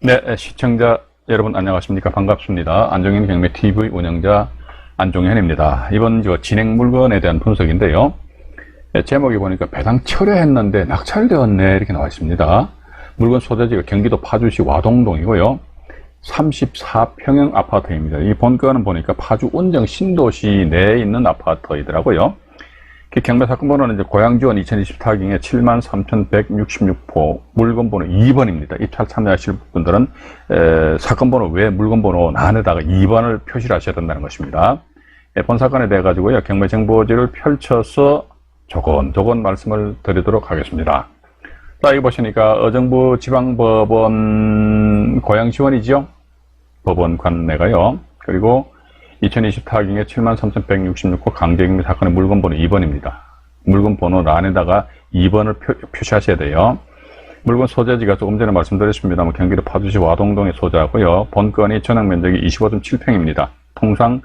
네, 시청자 여러분 안녕하십니까? 반갑습니다. 안종현 경매TV 운영자 안종현입니다. 이번 진행 물건에 대한 분석인데요. 제목에 보니까 배당 철회했는데 낙찰되었네 이렇게 나와 있습니다. 물건 소재지가 경기도 파주시 와동동이고요. 34평형 아파트입니다. 이 본건은 보니까 파주 운정 신도시 내에 있는 아파트이더라고요. 경매 사건 번호는 고양지원 2020 타경에 73,166호 물건 번호 2번입니다. 입찰 참여하실 분들은 사건 번호 외 물건 번호 안에다가 2번을 표시를 하셔야 된다는 것입니다. 본 사건에 대해 가지고요. 경매 정보지를 펼쳐서 조곤조곤 말씀을 드리도록 하겠습니다. 자, 여기 보시니까 어정부 지방법원 고양지원이죠. 법원 관내가요. 그리고 2020 타경에 73,166호 강제경매 사건의 물건 번호 2번입니다. 물건 번호 안에다가 2번을 표시하셔야 돼요. 물건 소재지가 조금 전에 말씀드렸습니다만 경기도 파주시 와동동에 소재하고요. 본건이 전용 면적이 25.7평입니다. 통상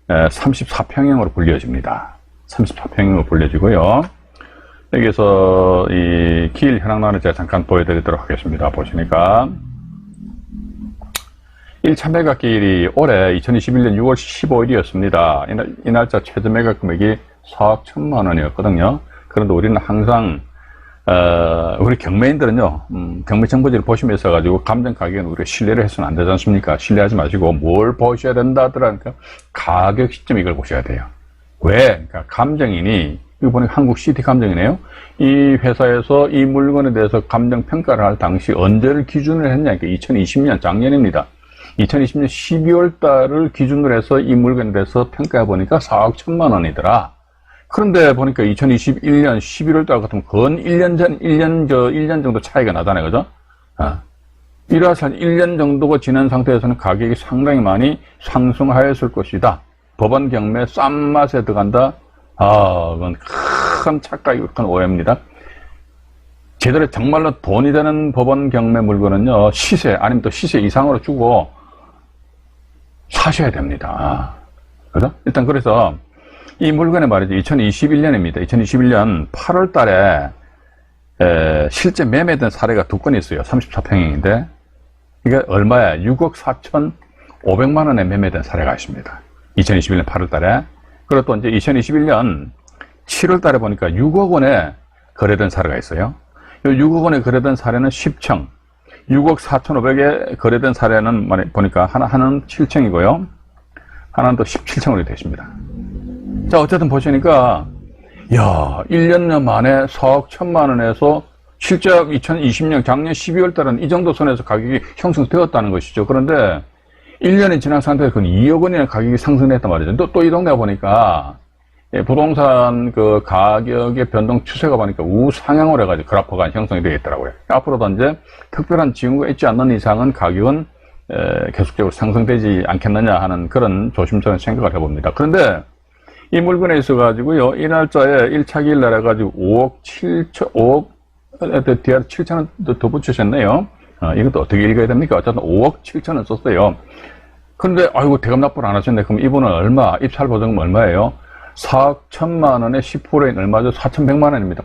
34평형으로 불려집니다. 34평형으로 불려지고요. 여기서 이 길 현황란을 제가 잠깐 보여드리도록 하겠습니다. 보시니까 1차 매각기일이 올해 2021년 6월 15일이었습니다. 이 날짜 최저 매각 금액이 4억 1천만 원이었거든요. 그런데 우리는 항상 우리 경매인들은요, 경매 정보지를 보시면서 가지고 감정 가격은 우리가 신뢰를 해서는 안 되지 않습니까? 신뢰하지 마시고 뭘 보셔야 된다 하더라니까 가격 시점 이걸 보셔야 돼요. 왜? 그러니까 감정인이 이거 보니까 한국 시티 감정이네요. 이 회사에서 이 물건에 대해서 감정 평가를 할 당시 언제를 기준으로 했냐? 그러니까 2020년 작년입니다. 2020년 12월 달을 기준으로 해서 이 물건에 대해서 평가해 보니까 4억 1천만 원이더라. 그런데 보니까 2021년 11월 달 같으면 건 1년 정도 차이가 나잖아요. 그죠? 이라서 1년 정도가 지난 상태에서는 가격이 상당히 많이 상승하였을 것이다. 법원 경매 싼 맛에 들어간다. 그건 큰 착각이고 큰 오해입니다. 제대로 정말로 돈이 되는 법원 경매 물건은요, 시세, 아니면 또 시세 이상으로 주고 사셔야 됩니다. 그죠? 일단 그래서 이 물건의 말이죠. 2021년입니다. 2021년 8월 달에 실제 매매된 사례가 2건 있어요. 34평형인데 이게 얼마야? 6억 4,500만 원에 매매된 사례가 있습니다. 2021년 8월 달에. 그리고 또 이제 2021년 7월 달에 보니까 6억 원에 거래된 사례가 있어요. 6억 원에 거래된 사례는 10층, 6억 4,500에 거래된 사례는 보니까 하나는 7층이고요. 하나는 또 17층으로 되십니다. 자, 어쨌든 보시니까, 1년 만에 4억 1천만 원에서 실제 2020년 작년 12월 달은 이 정도 선에서 가격이 형성되었다는 것이죠. 그런데 1년이 지난 상태에서 2억 원이나 가격이 상승했단 말이죠. 또 이 동네 보니까, 부동산 그 가격의 변동 추세가 보니까 우상향으로 해가지고 그래프가 형성이 되어 있더라고요. 앞으로도 이제 특별한 징후가 있지 않는 이상은 가격은 계속적으로 상승되지 않겠느냐 하는 그런 조심스러운 생각을 해봅니다. 그런데 이 물건에 있어가지고요, 이 날짜에 1차 기일 날 해가지고 5억 뒤에 7천원 더 붙이셨네요. 이것도 어떻게 읽어야 됩니까? 어쨌든 5억 7천원 썼어요. 그런데, 아이고, 대금 납부를 안 하셨네. 그럼 이분은 얼마? 입찰 보증금 얼마예요? 4억 1천만 원에 10%인 얼마죠? 4,100만 원입니다.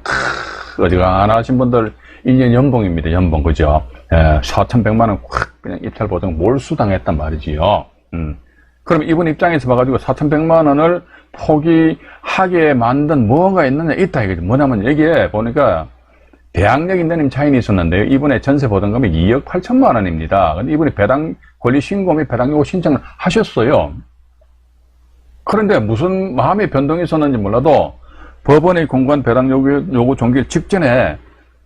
어지간하신 분들 1년 연봉입니다. 연봉, 그죠? 4,100만 원 확 그냥 입찰 보증 몰수당했단 말이지요. 그럼 이분 입장에서 봐가지고 4,100만 원을 포기하게 만든 뭐가 있느냐? 있다 이거죠. 뭐냐면 여기에 보니까 대항력 있는 차인이 있었는데요. 이분의 전세 보증금이 2억 8천만 원입니다. 근데 이분이 배당 권리 신고 및 배당 요구 신청을 하셨어요. 그런데 무슨 마음의 변동이 있었는지 몰라도 법원의 공고한 배당 요구 종결 직전에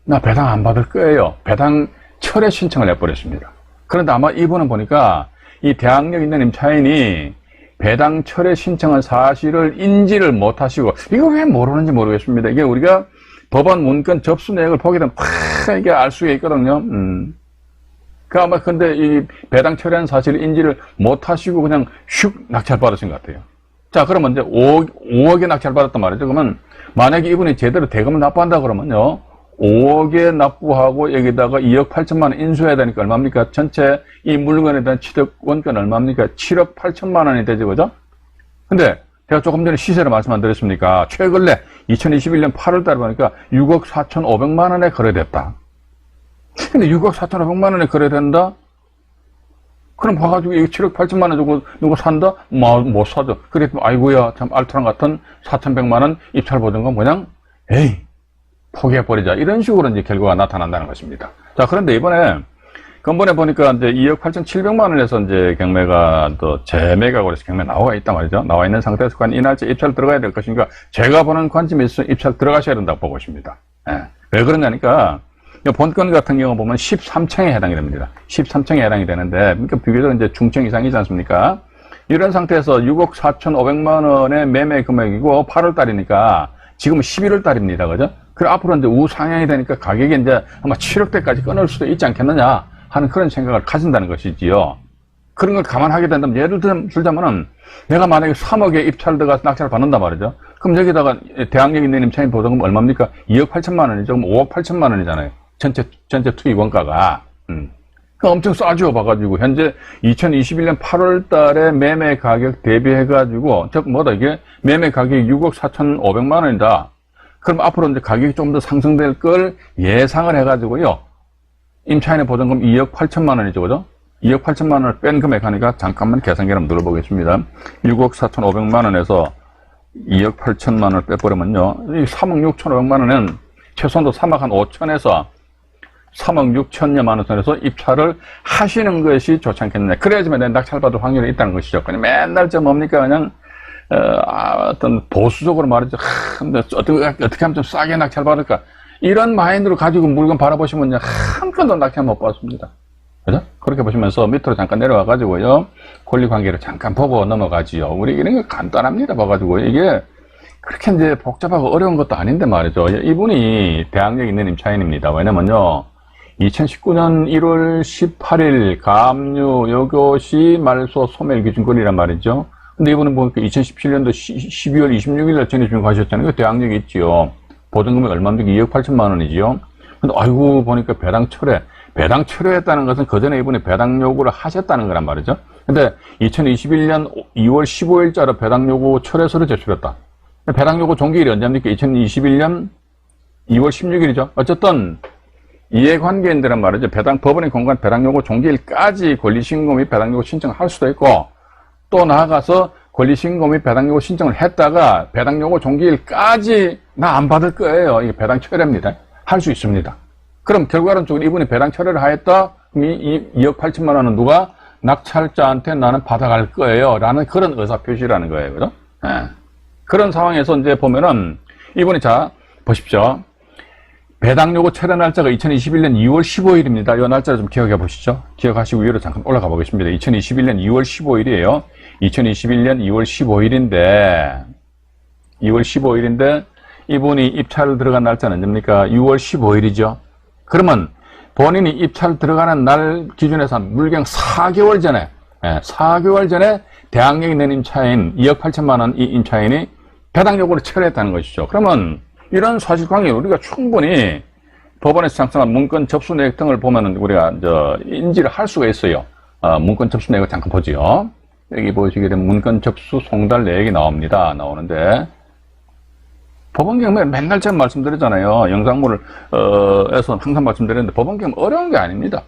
나 배당 안 받을 거예요. 배당 철회 신청을 해버렸습니다. 그런데 아마 이분은 보니까 이 대항력 있는 임차인이 배당 철회 신청한 사실을 인지를 못하시고 이거 왜 모르는지 모르겠습니다. 이게 우리가 법원 문건 접수 내역을 보게 되면 팍 이게 알 수가 있거든요. 아마 근데 이 배당 철회한 사실을 인지를 못하시고 그냥 슉 낙찰 받으신 것 같아요. 자, 그러면 이제 5억에 낙찰 받았단 말이죠. 그러면 만약에 이분이 제대로 대금을 납부한다 그러면요, 5억에 납부하고 여기다가 2억 8천만 원 인수해야 되니까 얼마입니까? 전체 이 물건에 대한 취득 원가는 얼마입니까? 7억 8천만 원이 되죠, 그죠? 근데 제가 조금 전에 시세를 말씀 안 드렸습니까? 최근에 2021년 8월 달에 보니까 6억 4,500만 원에 거래됐다. 근데 6억 4,500만 원에 거래된다? 그럼 봐가지고 이거 7억 8천만 원 주고 누구 산다? 못 사죠. 그랬더니 아이고야 참 알토란 같은 4,100만 원 입찰 보증금 그냥 에이 포기해버리자. 이런 식으로 이제 결과가 나타난다는 것입니다. 자, 그런데 이번에 근본에 보니까 이제 2억 8,700만 원에서 이제 경매가 또 재매각으로 해서 경매 나와 있단 말이죠. 나와 있는 상태에서 과연 이 날짜 입찰 들어가야 될 것인가? 제가 보는 관점에서 입찰 들어가셔야 된다고 보고 있습니다. 예. 왜 그러냐니까 본건 같은 경우 보면 13층에 해당이 됩니다. 13층에 해당이 되는데, 그러니까 비교적 이제 중층 이상이지 않습니까? 이런 상태에서 6억 4,500만 원의 매매 금액이고 8월 달이니까 지금 11월 달입니다. 그죠? 그리고 앞으로 이제 우상향이 되니까 가격이 이제 아마 7억대까지 끊을 수도 있지 않겠느냐 하는 그런 생각을 가진다는 것이지요. 그런 걸 감안하게 된다면 예를 들자면은 내가 만약에 3억에 입찰 들어가서 낙찰을 받는단 말이죠. 그럼 여기다가 대항력 있는 임차인 보증금 얼마입니까? 2억 8천만 원이죠. 그럼 5억 8천만 원이잖아요. 전체 투입 원가가. 그 엄청 싸죠. 봐가지고 현재 2021년 8월 달에 매매 가격 대비해가지고 즉 뭐다 이게 매매 가격이 6억 4,500만 원이다. 그럼 앞으로 이제 가격이 좀 더 상승될 걸 예상을 해가지고요. 임차인의 보증금 2억 8천만 원이죠. 그죠? 2억 8천만 원을 뺀 금액 하니까 잠깐만 계산기를 한번 눌러보겠습니다. 6억 4,500만 원에서 2억 8천만 원을 빼버리면요. 이 3억 6,500만 원은 최소한도 3억 한 5천에서 3억 6천여만 원 선에서 입찰을 하시는 것이 좋지 않겠느냐. 그래야지만 내 낙찰받을 확률이 있다는 것이죠. 그냥 맨날 저 뭡니까 그냥 어떤 보수적으로 말이죠. 어떻게 하면 좀 싸게 낙찰받을까. 이런 마인드로 가지고 물건 바라보시면 한 건도 낙찰 못 받습니다. 그죠? 그렇게 보시면서 밑으로 잠깐 내려와 가지고요. 권리관계를 잠깐 보고 넘어가지요. 우리 이런 거 간단합니다. 봐가지고 이게 그렇게 이제 복잡하고 어려운 것도 아닌데 말이죠. 이분이 대항력 있는 임차인입니다. 왜냐면요. 2019년 1월 18일 감유 여교시 말소 소멸 기준권이란 말이죠. 근데 이분은 보니까 2017년도 12월 26일 날 전해주고 가셨잖아요. 그 대항력이 있지요. 보증금이 얼마입니까? 2억 8천만 원이지요. 근데 아이고 보니까 배당 철회했다는 것은 그 전에 이분이 배당 요구를 하셨다는 거란 말이죠. 근데 2021년 2월 15일자로 배당 요구 철회서를 제출했다. 배당 요구 종기일이 언제입니까? 2021년 2월 16일이죠. 어쨌든 이해관계인들은 말이죠. 법원의 공간 배당 요구 종기일까지 권리신고 및 배당 요구 신청을 할 수도 있고 또 나아가서 권리신고 및 배당 요구 신청을 했다가 배당 요구 종기일까지 나 안 받을 거예요. 이게 배당 철회입니다. 할 수 있습니다. 그럼 결과론적으로 이분이 배당 철회를 하였다? 그럼 이 2억 8천만 원은 누가? 낙찰자한테 나는 받아갈 거예요. 라는 그런 의사표시라는 거예요. 그죠? 예. 그런 상황에서 이제 보면은 이분이 자, 보십시오. 배당 요구 철회 날짜가 2021년 2월 15일입니다. 이 날짜를 좀 기억해 보시죠. 기억하시고 위로 잠깐 올라가 보겠습니다. 2021년 2월 15일이에요. 2021년 2월 15일인데 이분이 입찰 들어간 날짜는 언제입니까? 6월 15일이죠. 그러면 본인이 입찰 들어가는 날 기준에서 물경 4개월 전에 4개월 전에 대항력 있는 임차인 2억 8천만 원 이 임차인이 배당 요구를 철회했다는 것이죠. 그러면 이런 사실관계 우리가 충분히 법원에서 작성한 문건 접수 내역 등을 보면은 우리가 인지를 할 수가 있어요. 문건 접수 내역을 잠깐 보지요. 여기 보시게 되면 문건 접수 송달 내역이 나오는데 법원 경매 맨날 제가 말씀드리잖아요. 영상물을 에서 항상 말씀드리는데 법원 경매 어려운 게 아닙니다.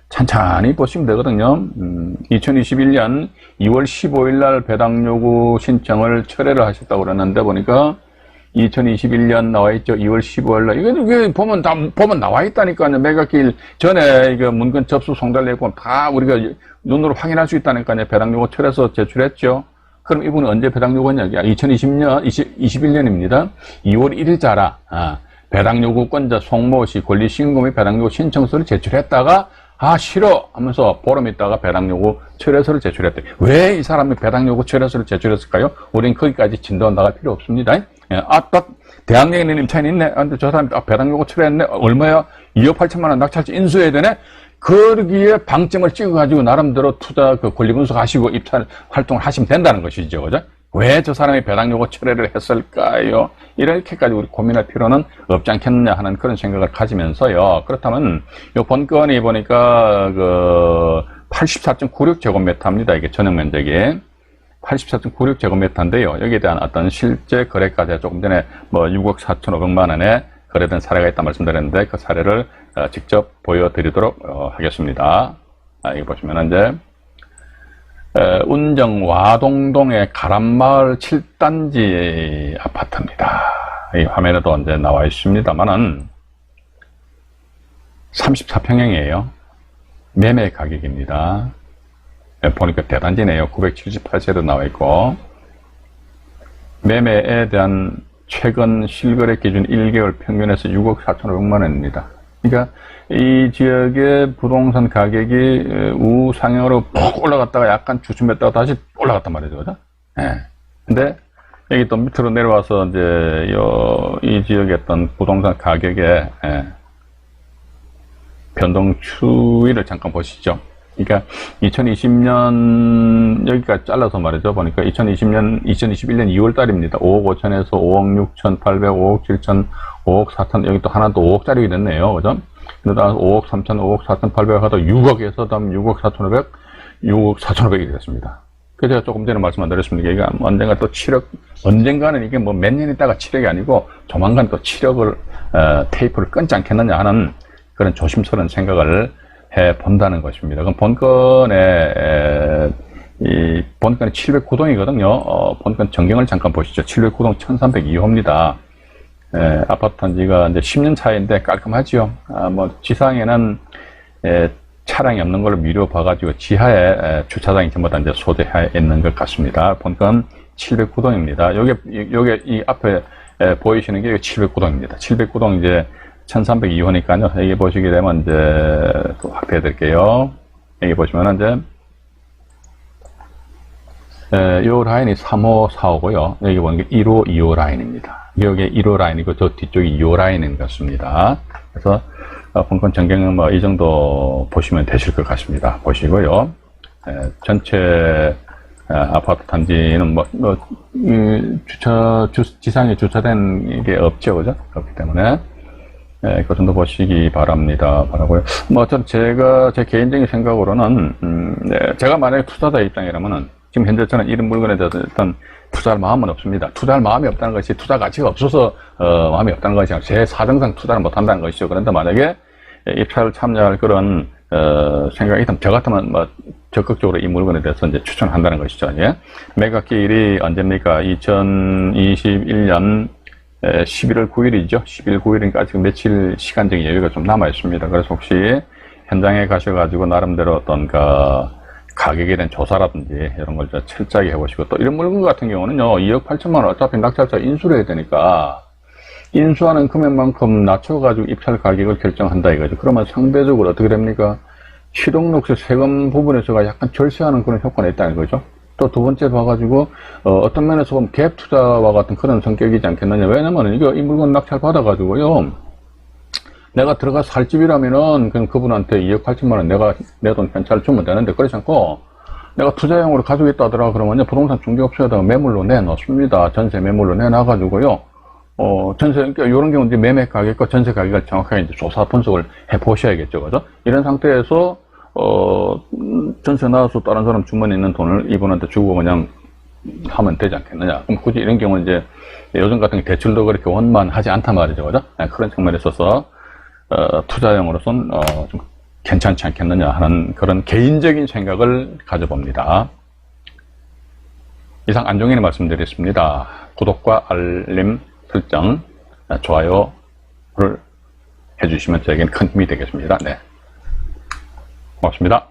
찬찬히 보시면 되거든요. 2021년 2월 15일 날 배당 요구 신청을 철회를 하셨다고 그랬는데 보니까 2021년 나와 있죠. 2월 15일 날 이게 보면 나와 있다니까요. 매각일 전에 이거 문건 접수 송달 내고 다 우리가 눈으로 확인할 수 있다니까요. 배당 요구 철회서 제출했죠. 그럼 이분은 언제 배당 요구했냐? 2021년입니다. 2월 1일자라 배당 요구권자 송모 시 권리 신고 및 배당 요구 신청서를 제출했다가 싫어 하면서 보름 있다가 배당 요구 철회서를 제출했대. 왜 이 사람이 배당 요구 철회서를 제출했을까요? 우린 거기까지 진도 나갈 필요 없습니다. 딱 대항력 있는 임차인이 있네. 근데 저 사람이 배당 요구 철회했네. 얼마야? 2억 8천만 원 낙찰자 인수해야 되네. 거기에 방점을 찍어가지고 나름대로 투자 권리 분석하시고 입찰 활동을 하시면 된다는 것이죠. 그죠? 왜 저 사람이 배당 요구 철회를 했을까요? 이렇게까지 우리 고민할 필요는 없지 않겠느냐 하는 그런 생각을 가지면서요. 그렇다면 요 본건이 보니까 84.96제곱미터입니다. 이게 전용 면적이 84.96제곱미터인데요. 여기에 대한 어떤 실제 거래가가 조금 전에 6억 4,500만 원에 거래된 사례가 있다 말씀드렸는데 그 사례를 직접 보여드리도록 하겠습니다. 여기 보시면 이제 운정 와동동의 가람마을 7단지 아파트입니다. 이 화면에도 이제 나와 있습니다만은 34평형이에요. 매매 가격입니다. 보니까 대단지네요. 978세로 나와 있고, 매매에 대한 최근 실거래 기준 1개월 평균에서 6억 4,500만 원입니다. 그러니까 이 지역의 부동산 가격이 우상향으로 푹 올라갔다가 약간 주춤했다가 다시 올라갔단 말이죠. 그죠? 예. 근데 여기 또 밑으로 내려와서 이제 이 지역의 어떤 부동산 가격의 변동 추이를 잠깐 보시죠. 그러니까 2020년 여기까지 잘라서 말이죠. 보니까 2021년 2월 달입니다. 5억 5천에서 5억 6천 8백, 5억 7천, 5억 4천, 여기 또 하나 또 5억짜리 됐네요. 그죠? 그러다 5억 3천, 5억 4천 8백 하다 6억에서 다음 6억 4천5백, 6억 4천5백이 됐습니다. 그래서 제가 조금 전에 말씀 안 드렸습니다. 이게 언젠가 또 7억, 언젠가는 이게 뭐 몇 년 있다가 7억이 아니고 조만간 또 7억을 테이프를 끊지 않겠느냐 하는 그런 조심스러운 생각을 해 본다는 것입니다. 그럼 본건에 본건이 709동이거든요. 본건 전경을 잠깐 보시죠. 709동 1302호입니다. 아파트 단지가 이제 10년 차인데 깔끔하죠. 뭐 지상에는 차량이 없는 걸로 미루어 봐가지고 지하에 주차장이 전부 다 이제 소재해 있는 것 같습니다. 본건 709동입니다. 요게 이 앞에 보이시는 게 709동입니다. 709동 이제 1302호니까요. 여기 보시게 되면 이제 또 확대해 드릴게요. 여기 보시면은 이제 요 라인이 3호, 4호고요. 여기 보는 게 1호, 2호 라인입니다. 여기 1호 라인이고 저 뒤쪽이 2호 라인인 것 같습니다. 그래서 본건 전경은 뭐 이 정도 보시면 되실 것 같습니다. 보시고요. 전체 아파트 단지는 지상에 주차된 게 없죠, 그죠? 그렇기 때문에 그 정도 보시기 바라고요. 제 개인적인 생각으로는, 제가 만약에 투자자 입장이라면은, 지금 현재 저는 이런 물건에 대해서 일단 투자할 마음은 없습니다. 투자할 마음이 없다는 것이 투자 가치가 없어서, 마음이 없다는 것이 아니라 제 사정상 투자를 못 한다는 것이죠. 그런데 만약에 입찰을 참여할 그런, 생각이 있다면, 저 같으면 적극적으로 이 물건에 대해서 이제 추천한다는 것이죠. 예? 매각기일이 언제입니까? 2021년 11월 9일이죠. 11월 9일이니까 아직 며칠 시간적인 여유가 좀 남아 있습니다. 그래서 혹시 현장에 가셔가지고 나름대로 어떤 가격에 대한 조사라든지 이런 걸 철저하게 해보시고, 또 이런 물건 같은 경우는요, 2억 8천만 원 어차피 낙찰자 인수를 해야 되니까 인수하는 금액만큼 낮춰가지고 입찰 가격을 결정한다 이거죠. 그러면 상대적으로 어떻게 됩니까? 실용록세 세금 부분에서가 약간 절세하는 그런 효과가 있다는 거죠. 또 두 번째 봐가지고, 어떤 면에서 보면 갭 투자와 같은 그런 성격이지 않겠느냐. 왜냐면, 이 물건 낙찰 받아가지고요, 내가 들어가서 살 집이라면은, 그분한테 2억 8천만 원 내 돈 괜찮을 주면 되는데, 그렇지 않고, 내가 투자용으로 가지고 있다 하더라 그러면, 부동산 중개업소에다가 매물로 내놓습니다. 전세 매물로 내놔가지고요, 그러니까 이런 경우 이제 매매 가격과 전세 가격을 정확하게 이제 조사 분석을 해 보셔야겠죠. 그죠? 이런 상태에서, 전세 나와서 다른 사람 주머니에 있는 돈을 이분한테 주고 그냥 하면 되지 않겠느냐. 그럼 굳이 이런 경우는 이제 요즘 같은 대출도 그렇게 원만하지 않단 말이죠. 그죠? 그런 측면에 있어서, 투자용으로선, 좀 괜찮지 않겠느냐 하는 그런 개인적인 생각을 가져봅니다. 이상 안종현이 말씀드렸습니다. 구독과 알림 설정, 좋아요를 해주시면 저에게는 큰 힘이 되겠습니다. 네. 고맙습니다.